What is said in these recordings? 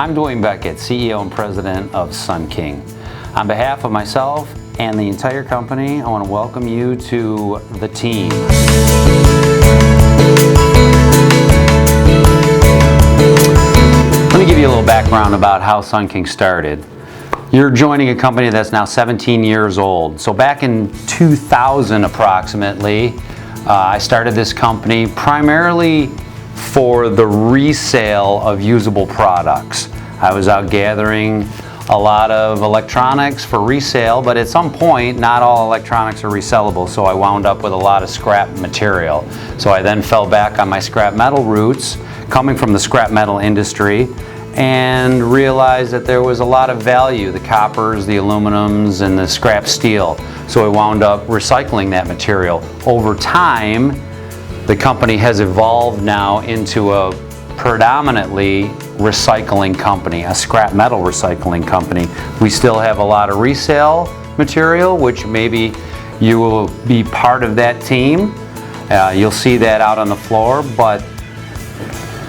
I'm Dwayne Beckett, CEO and President of Sun King. On behalf of myself and the entire company, I want to welcome you to the team. Let me give you a little background about how Sun King started. You're joining a company that's now 17 years old. So back in 2000 approximately, I started this company primarily for the resale of usable products. I was out gathering a lot of electronics for resale, but at some point not all electronics are resellable, so I wound up with a lot of scrap material. So I then fell back on my scrap metal roots, coming from the scrap metal industry, and realized that there was a lot of value, the coppers, the aluminums, and the scrap steel. So I wound up recycling that material. Over time, the company has evolved now into a predominantly recycling company, a scrap metal recycling company. We still have a lot of resale material, which maybe you will be part of that team. You'll see that out on the floor, but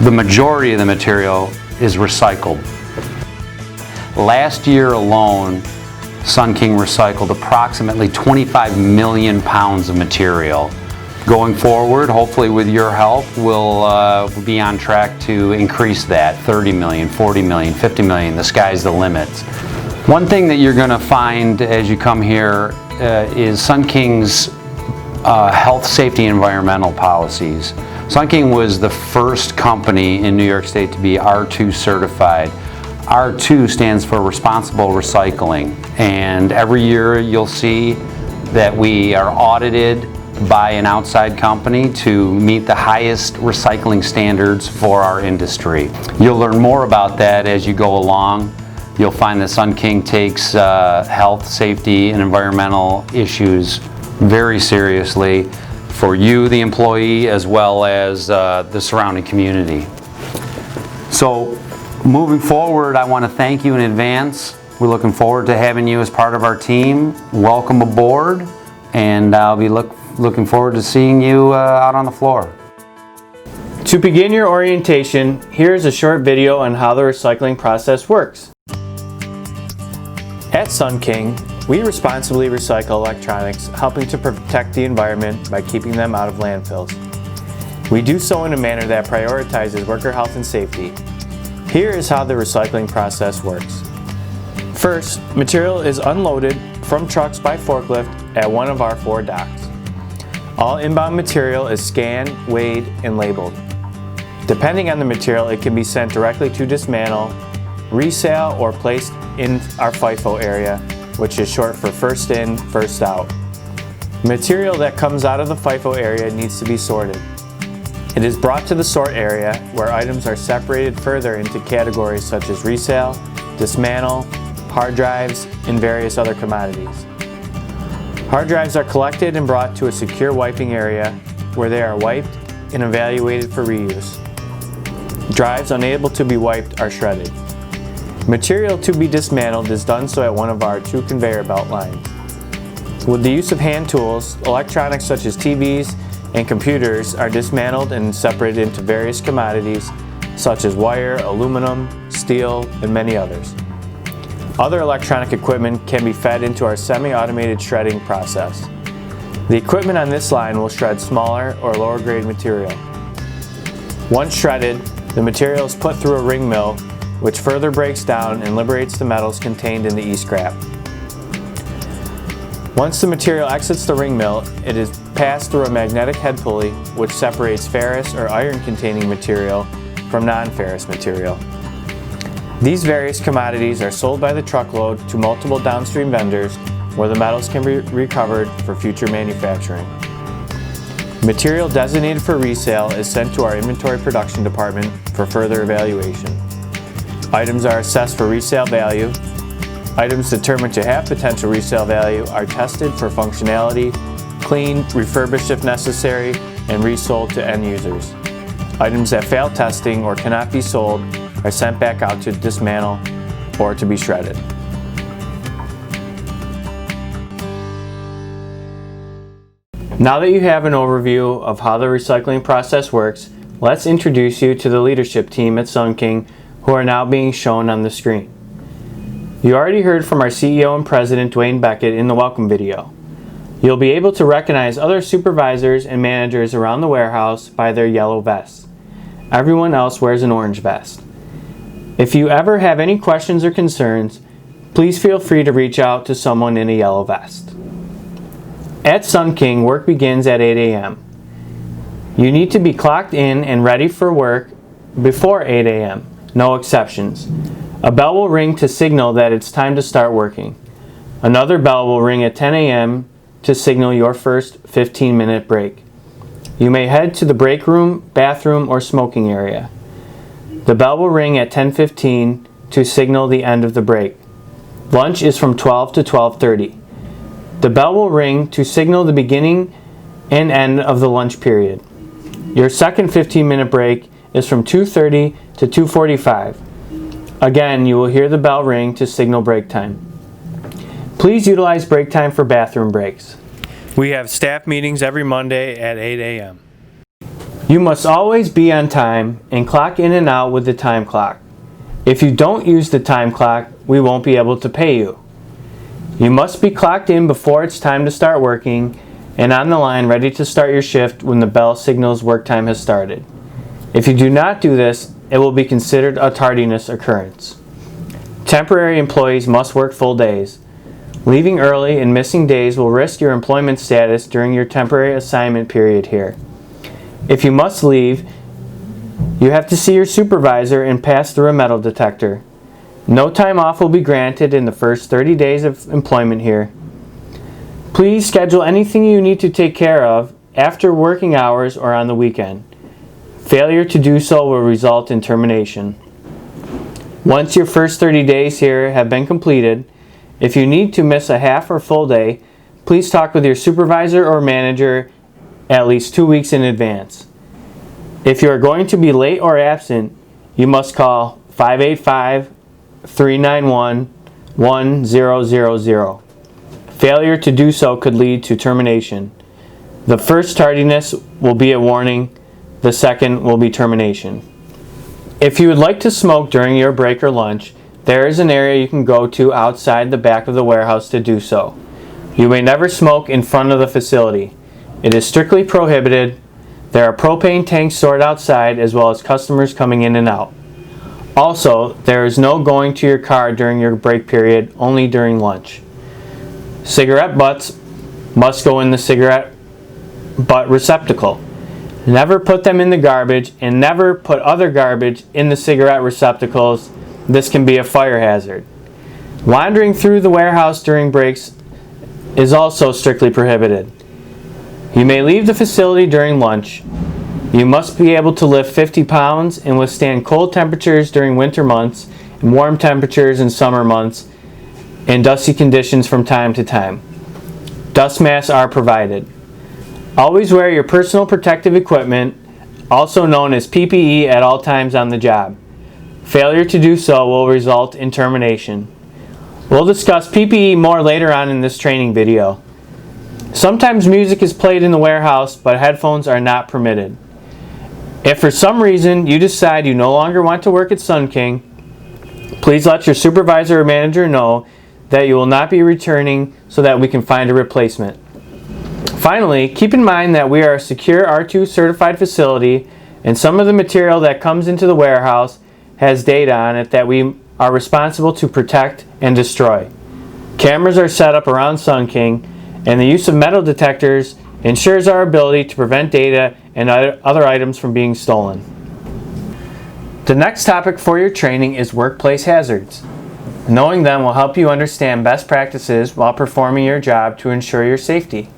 the majority of the material is recycled. Last year alone, Sun King recycled approximately 25 million pounds of material. Going forward, hopefully with your help, we'll be on track to increase that 30 million, 40 million, 50 million. The sky's the limit. One thing that you're going to find as you come here is Sun King's health, safety, and environmental policies. Sun King was the first company in New York State to be R2 certified. R2 stands for Responsible Recycling, and every year you'll see that we are audited by an outside company to meet the highest recycling standards for our industry. You'll learn more about that as you go along. You'll find that Sun King takes health, safety, and environmental issues very seriously for you, the employee, as well as the surrounding community. So moving forward, I want to thank you in advance. We're looking forward to having you as part of our team. Welcome aboard, and I'll be looking forward to seeing you out on the floor. To begin your orientation, here's a short video on how the recycling process works. At Sun King, we responsibly recycle electronics, helping to protect the environment by keeping them out of landfills. We do so in a manner that prioritizes worker health and safety. Here is how the recycling process works. First, material is unloaded from trucks by forklift at one of our 4 docks. All inbound material is scanned, weighed, and labeled. Depending on the material, it can be sent directly to dismantle, resale, or placed in our FIFO area, which is short for first in, first out. Material that comes out of the FIFO area needs to be sorted. It is brought to the sort area where items are separated further into categories such as resale, dismantle, hard drives, and various other commodities. Hard drives are collected and brought to a secure wiping area where they are wiped and evaluated for reuse. Drives unable to be wiped are shredded. Material to be dismantled is done so at one of our 2 conveyor belt lines. With the use of hand tools, electronics such as TVs and computers are dismantled and separated into various commodities such as wire, aluminum, steel, and many others. Other electronic equipment can be fed into our semi-automated shredding process. The equipment on this line will shred smaller or lower grade material. Once shredded, the material is put through a ring mill, which further breaks down and liberates the metals contained in the e-scrap. Once the material exits the ring mill, it is passed through a magnetic head pulley, which separates ferrous or iron-containing material from non-ferrous material. These various commodities are sold by the truckload to multiple downstream vendors where the metals can be recovered for future manufacturing. Material designated for resale is sent to our inventory production department for further evaluation. Items are assessed for resale value. Items determined to have potential resale value are tested for functionality, cleaned, refurbished if necessary, and resold to end users. Items that fail testing or cannot be sold are sent back out to dismantle or to be shredded. Now that you have an overview of how the recycling process works, let's introduce you to the leadership team at Sun King, who are now being shown on the screen. You already heard from our CEO and President, Dwayne Beckett, in the welcome video. You'll be able to recognize other supervisors and managers around the warehouse by their yellow vests. Everyone else wears an orange vest. If you ever have any questions or concerns, please feel free to reach out to someone in a yellow vest. At Sun King, work begins at 8 a.m. You need to be clocked in and ready for work before 8 a.m. No exceptions. A bell will ring to signal that it's time to start working. Another bell will ring at 10 a.m. to signal your first 15-minute break. You may head to the break room, bathroom, or smoking area. The bell will ring at 10:15 to signal the end of the break. Lunch is from 12 to 12:30. The bell will ring to signal the beginning and end of the lunch period. Your second 15-minute break is from 2:30 to 2:45. Again, you will hear the bell ring to signal break time. Please utilize break time for bathroom breaks. We have staff meetings every Monday at 8 a.m. You must always be on time and clock in and out with the time clock. If you don't use the time clock, we won't be able to pay you. You must be clocked in before it's time to start working and on the line ready to start your shift when the bell signals work time has started. If you do not do this, it will be considered a tardiness occurrence. Temporary employees must work full days. Leaving early and missing days will risk your employment status during your temporary assignment period here. If you must leave, you have to see your supervisor and pass through a metal detector. No time off will be granted in the first 30 days of employment here. Please schedule anything you need to take care of after working hours or on the weekend. Failure to do so will result in termination. Once your first 30 days here have been completed, if you need to miss a half or full day, please talk with your supervisor or manager at least 2 weeks in advance. If you are going to be late or absent, you must call 585-391-1000. Failure to do so could lead to termination. The first tardiness will be a warning. The second will be termination. If you would like to smoke during your break or lunch, there is an area you can go to outside the back of the warehouse to do so. You may never smoke in front of the facility. It is strictly prohibited. There are propane tanks stored outside as well as customers coming in and out. Also, there is no going to your car during your break period, only during lunch. Cigarette butts must go in the cigarette butt receptacle. Never put them in the garbage and never put other garbage in the cigarette receptacles. This can be a fire hazard. Wandering through the warehouse during breaks is also strictly prohibited. You may leave the facility during lunch. You must be able to lift 50 pounds and withstand cold temperatures during winter months and warm temperatures in summer months and dusty conditions from time to time. Dust masks are provided. Always wear your personal protective equipment, also known as PPE, at all times on the job. Failure to do so will result in termination. We'll discuss PPE more later on in this training video. Sometimes music is played in the warehouse, but headphones are not permitted. If for some reason you decide you no longer want to work at Sun King, please let your supervisor or manager know that you will not be returning so that we can find a replacement. Finally, keep in mind that we are a secure R2 certified facility and some of the material that comes into the warehouse has data on it that we are responsible to protect and destroy. Cameras are set up around Sun King, and the use of metal detectors ensures our ability to prevent data and other items from being stolen. The next topic for your training is workplace hazards. Knowing them will help you understand best practices while performing your job to ensure your safety.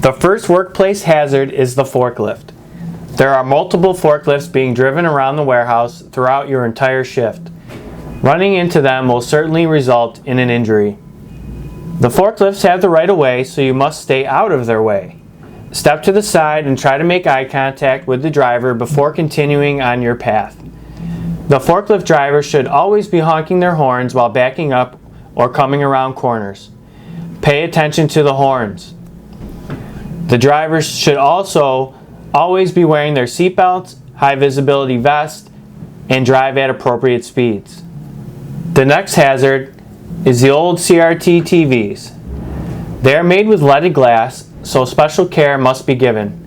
The first workplace hazard is the forklift. There are multiple forklifts being driven around the warehouse throughout your entire shift. Running into them will certainly result in an injury. The forklifts have the right of way, so you must stay out of their way. Step to the side and try to make eye contact with the driver before continuing on your path. The forklift driver should always be honking their horns while backing up or coming around corners. Pay attention to the horns. The drivers should also always be wearing their seat belts, high visibility vest, and drive at appropriate speeds. The next hazard is the old CRT TVs. They are made with leaded glass, so special care must be given.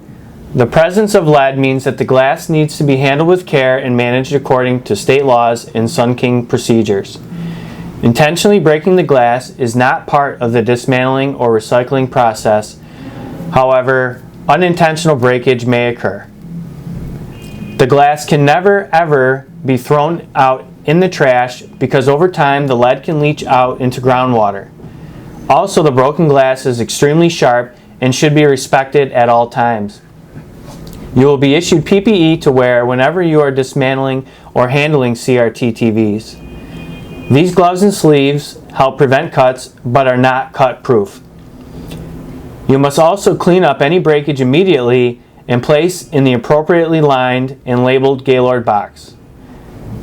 The presence of lead means that the glass needs to be handled with care and managed according to state laws and Sun King procedures. Intentionally breaking the glass is not part of the dismantling or recycling process. However, unintentional breakage may occur. The glass can never ever be thrown out in the trash because over time the lead can leach out into groundwater. Also, the broken glass is extremely sharp and should be respected at all times. You will be issued PPE to wear whenever you are dismantling or handling CRT TVs. These gloves and sleeves help prevent cuts but are not cut proof. You must also clean up any breakage immediately and place in the appropriately lined and labeled Gaylord box.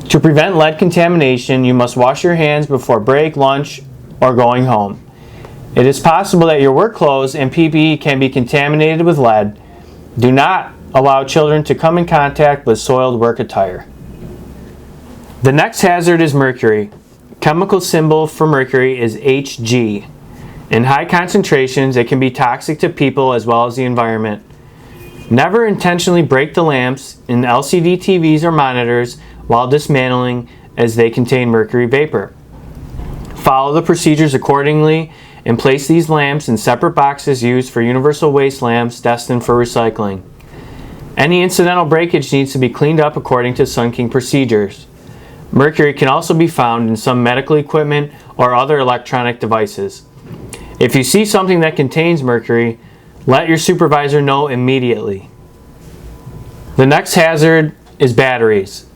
To prevent lead contamination, you must wash your hands before break, lunch, or going home. It is possible that your work clothes and PPE can be contaminated with lead. Do not allow children to come in contact with soiled work attire. The next hazard is mercury. Chemical symbol for mercury is Hg. In high concentrations, it can be toxic to people as well as the environment. Never intentionally break the lamps in LCD TVs or monitors while dismantling, as they contain mercury vapor. Follow the procedures accordingly and place these lamps in separate boxes used for universal waste lamps destined for recycling. Any incidental breakage needs to be cleaned up according to Sun King procedures. Mercury can also be found in some medical equipment or other electronic devices. If you see something that contains mercury, let your supervisor know immediately. The next hazard is batteries.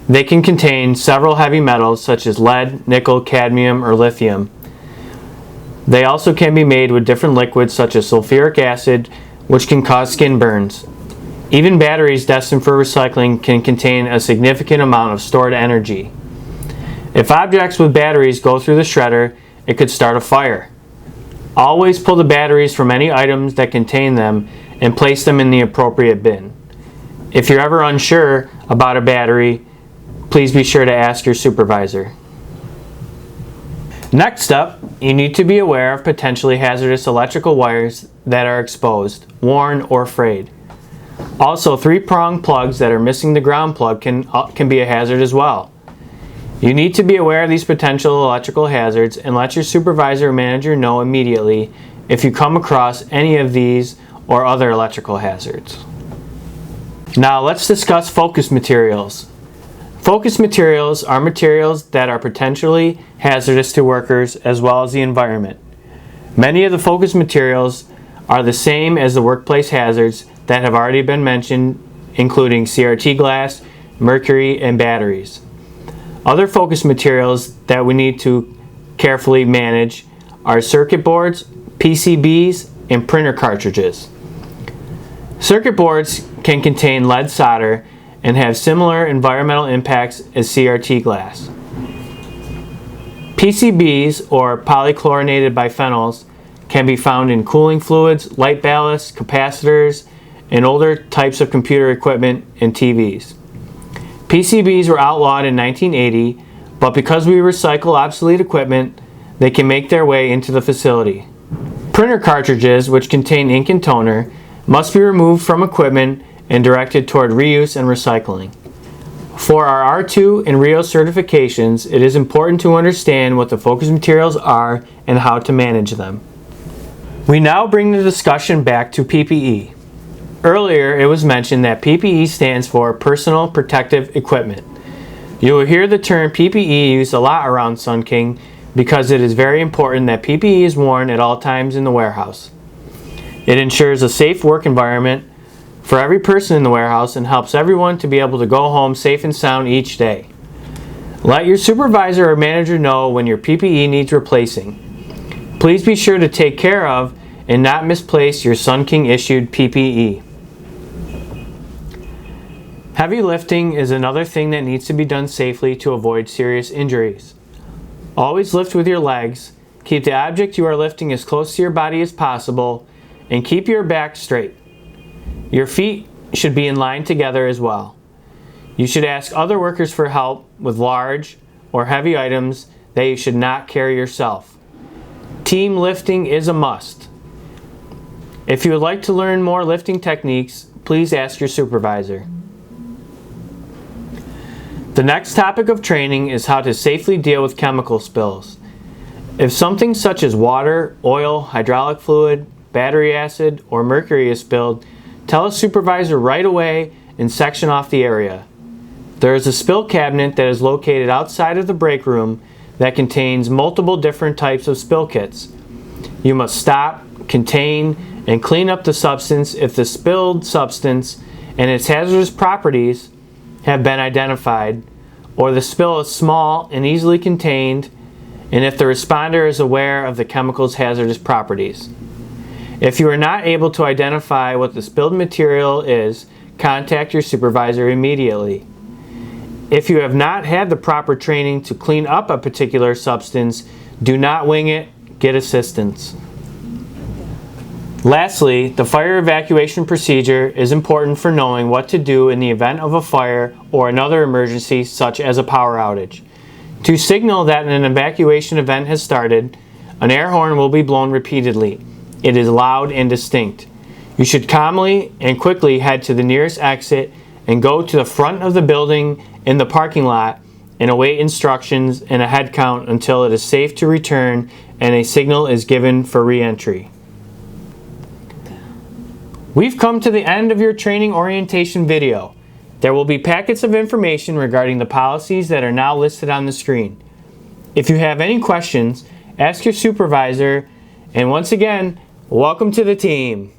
They can contain several heavy metals such as lead, nickel, cadmium, or lithium. They also can be made with different liquids such as sulfuric acid, which can cause skin burns. Even batteries destined for recycling can contain a significant amount of stored energy. If objects with batteries go through the shredder, it could start a fire. Always pull the batteries from any items that contain them and place them in the appropriate bin. If you're ever unsure about a battery, please be sure to ask your supervisor. Next up, you need to be aware of potentially hazardous electrical wires that are exposed, worn, or frayed. Also, 3-prong plugs that are missing the ground plug can be a hazard as well. You need to be aware of these potential electrical hazards and let your supervisor or manager know immediately if you come across any of these or other electrical hazards. Now let's discuss focus materials. Focus materials are materials that are potentially hazardous to workers as well as the environment. Many of the focus materials are the same as the workplace hazards that have already been mentioned, including CRT glass, mercury, and batteries. Other focus materials that we need to carefully manage are circuit boards, PCBs, and printer cartridges. Circuit boards can contain lead solder and have similar environmental impacts as CRT glass. PCBs, or polychlorinated biphenyls, can be found in cooling fluids, light ballasts, capacitors, and older types of computer equipment and TVs. PCBs were outlawed in 1980, but because we recycle obsolete equipment, they can make their way into the facility. Printer cartridges, which contain ink and toner, must be removed from equipment and directed toward reuse and recycling. For our R2 and RIO certifications, it is important to understand what the focus materials are and how to manage them. We now bring the discussion back to PPE. Earlier, it was mentioned that PPE stands for Personal Protective Equipment. You will hear the term PPE used a lot around Sun King because it is very important that PPE is worn at all times in the warehouse. It ensures a safe work environment for every person in the warehouse and helps everyone to be able to go home safe and sound each day. Let your supervisor or manager know when your PPE needs replacing. Please be sure to take care of and not misplace your Sun King issued PPE. Heavy lifting is another thing that needs to be done safely to avoid serious injuries. Always lift with your legs, keep the object you are lifting as close to your body as possible, and keep your back straight. Your feet should be in line together as well. You should ask other workers for help with large or heavy items that you should not carry yourself. Team lifting is a must. If you would like to learn more lifting techniques, please ask your supervisor. The next topic of training is how to safely deal with chemical spills. If something such as water, oil, hydraulic fluid, battery acid, or mercury is spilled, tell a supervisor right away and section off the area. There is a spill cabinet that is located outside of the break room that contains multiple different types of spill kits. You must stop, contain, and clean up the substance if the spilled substance and its hazardous properties have been identified, or the spill is small and easily contained, and if the responder is aware of the chemical's hazardous properties. If you are not able to identify what the spilled material is, contact your supervisor immediately. If you have not had the proper training to clean up a particular substance, do not wing it, get assistance. Lastly, the fire evacuation procedure is important for knowing what to do in the event of a fire or another emergency such as a power outage. To signal that an evacuation event has started, an air horn will be blown repeatedly. It is loud and distinct. You should calmly and quickly head to the nearest exit and go to the front of the building in the parking lot and await instructions and a head count until it is safe to return and a signal is given for re-entry. We've come to the end of your training orientation video. There will be packets of information regarding the policies that are now listed on the screen. If you have any questions, ask your supervisor, and once again, welcome to the team.